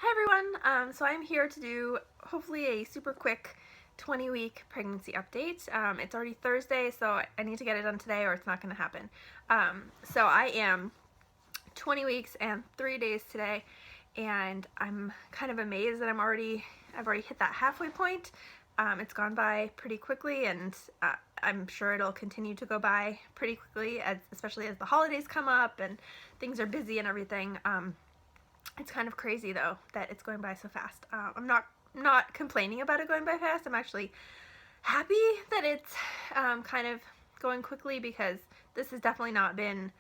Hi everyone, so I'm here to do hopefully a super quick 20-week pregnancy update. It's already Thursday, so I need to get it done today or it's not going to happen. So I am 20 weeks and 3 days today, and I'm kind of amazed that I've already hit that halfway point. It's gone by pretty quickly, and I'm sure it'll continue to go by pretty quickly, especially as the holidays come up and things are busy and everything. It's kind of crazy though that it's going by so fast. I'm not complaining about it going by fast. I'm actually happy that it's kind of going quickly, because this has definitely not been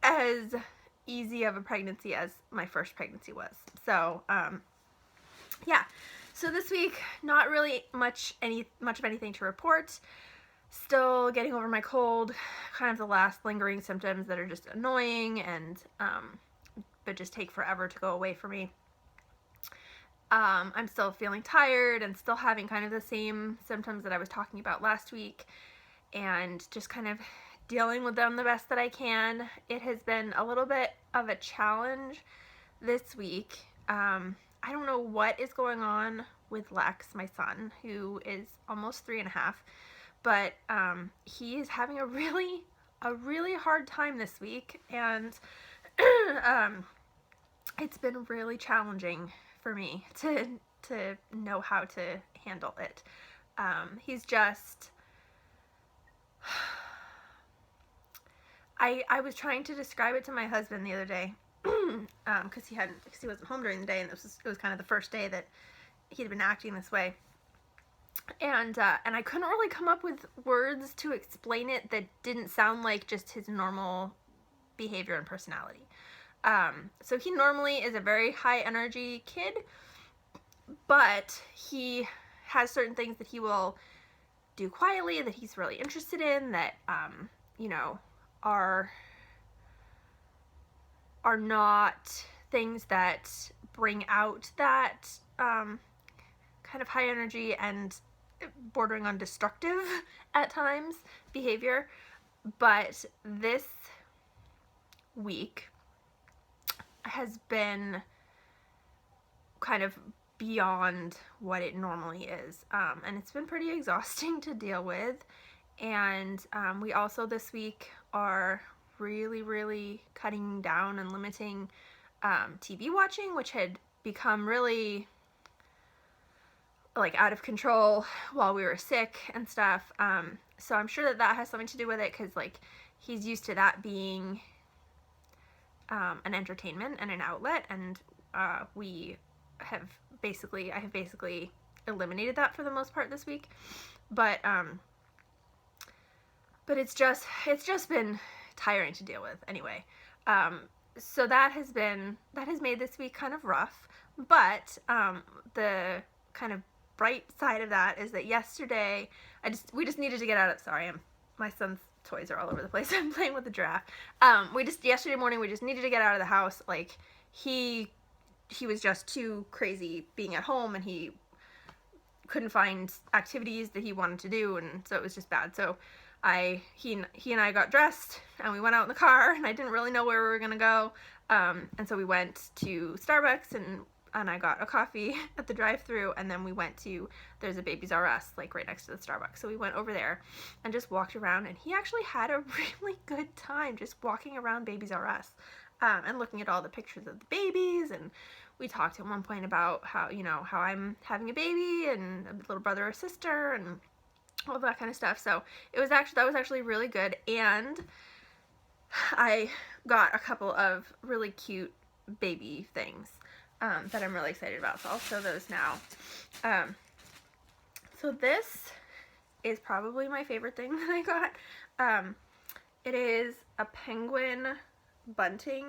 as easy of a pregnancy as my first pregnancy was. So yeah. So this week, not really much of anything to report. Still getting over my cold, kind of the last lingering symptoms that are just annoying and but just take forever to go away for me. I'm still feeling tired and still having kind of the same symptoms that I was talking about last week, and just kind of dealing with them the best that I can. It has been a little bit of a challenge this week. I don't know what is going on with Lex, my son, who is almost 3.5, but he is having a really hard time this week, and it's been really challenging for me to know how to handle it. He's just, I was trying to describe it to my husband the other day, because he wasn't home during the day, and it was kind of the first day that he'd been acting this way. And I couldn't really come up with words to explain it that didn't sound like just his normal behavior and personality. So he normally is a very high energy kid, but he has certain things that he will do quietly that he's really interested in, that you know, are not things that bring out that kind of high energy and bordering on destructive at times behavior. But this week has been kind of beyond what it normally is, and it's been pretty exhausting to deal with. And we also this week are really cutting down and limiting TV watching, which had become really like out of control while we were sick and stuff. So I'm sure that has something to do with it, because like he's used to that being an entertainment and an outlet, and I have basically eliminated that for the most part this week. But it's just been tiring to deal with anyway. So that has made this week kind of rough. But the kind of bright side of that is that yesterday we just needed to get out of, my son's toys are all over the place. I'm playing with the giraffe. Yesterday morning we just needed to get out of the house. Like he was just too crazy being at home, and he couldn't find activities that he wanted to do, and so it was just bad. So he and I got dressed and we went out in the car, and I didn't really know where we were gonna go, and so we went to Starbucks, and I got a coffee at the drive-thru, and then we went to, there's a Babies R Us like right next to the Starbucks, so we went over there and just walked around, and he actually had a really good time just walking around Babies R Us, and looking at all the pictures of the babies. And we talked at one point about how I'm having a baby and a little brother or sister and all that kind of stuff. So that was actually really good, and I got a couple of really cute baby things that I'm really excited about, so I'll show those now. So this is probably my favorite thing that I got. It is a penguin bunting.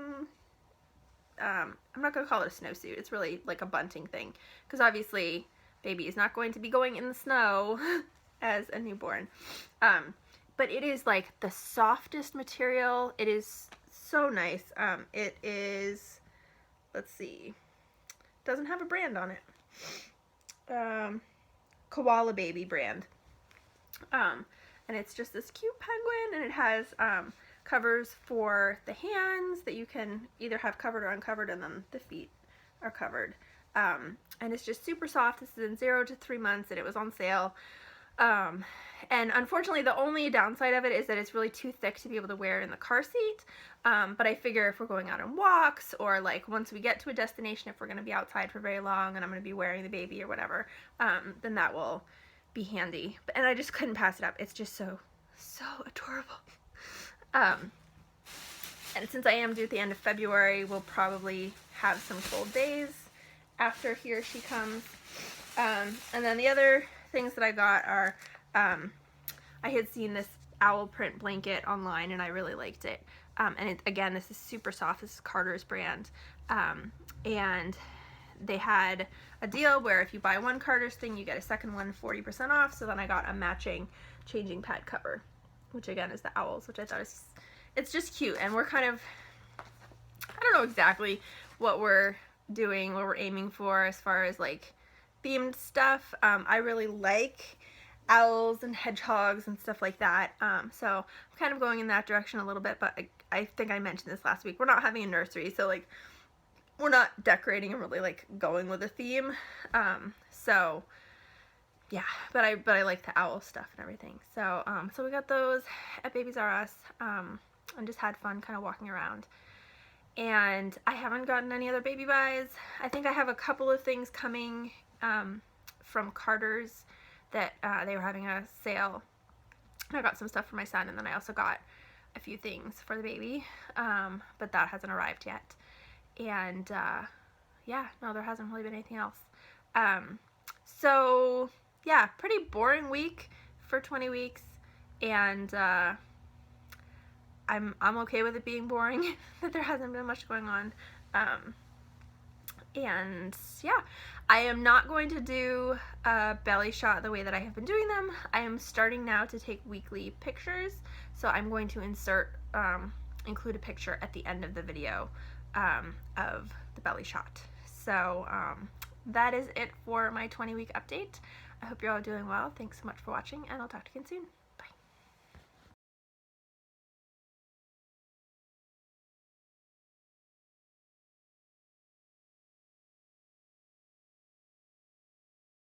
I'm not going to call it a snowsuit. It's really like a bunting thing, because obviously baby is not going to be going in the snow as a newborn. But it is like the softest material. It is so nice. It is, let's see, doesn't have a brand on it. Koala Baby brand. And it's just this cute penguin, and it has covers for the hands that you can either have covered or uncovered, and then the feet are covered. And it's just super soft. This is in 0 to 3 months, and it was on sale. And unfortunately, the only downside of it is that it's really too thick to be able to wear in the car seat. But I figure if we're going out on walks, or like once we get to a destination, if we're going to be outside for very long and I'm going to be wearing the baby or whatever, then that will be handy. And I just couldn't pass it up. It's just so adorable. And since I am due at the end of February, we'll probably have some cold days after he or she comes. And then the other things that I got are, I had seen this owl print blanket online and I really liked it. And again, this is super soft. This is Carter's brand. And they had a deal where if you buy one Carter's thing, you get a second one 40% off. So then I got a matching changing pad cover, which again is the owls, which I thought it's just cute. And we're kind of, I don't know exactly what we're doing, what we're aiming for as far as like themed stuff. I really like owls and hedgehogs and stuff like that. So I'm kind of going in that direction a little bit, but I think I mentioned this last week. We're not having a nursery, so like we're not decorating and really like going with a theme. So yeah, but I like the owl stuff and everything. So so we got those at Babies R Us, and just had fun kind of walking around. And I haven't gotten any other baby buys. I think I have a couple of things coming from Carter's that they were having a sale. I got some stuff for my son, and then I also got a few things for the baby, but that hasn't arrived yet. And yeah, no, there hasn't really been anything else. So yeah, pretty boring week for 20 weeks, and I'm okay with it being boring, that there hasn't been much going on. And yeah, I am not going to do a belly shot the way that I have been doing them. I am starting now to take weekly pictures, so I'm going to include a picture at the end of the video of the belly shot. So that is it for my 20-week update. I hope you're all doing well. Thanks so much for watching, and I'll talk to you again soon.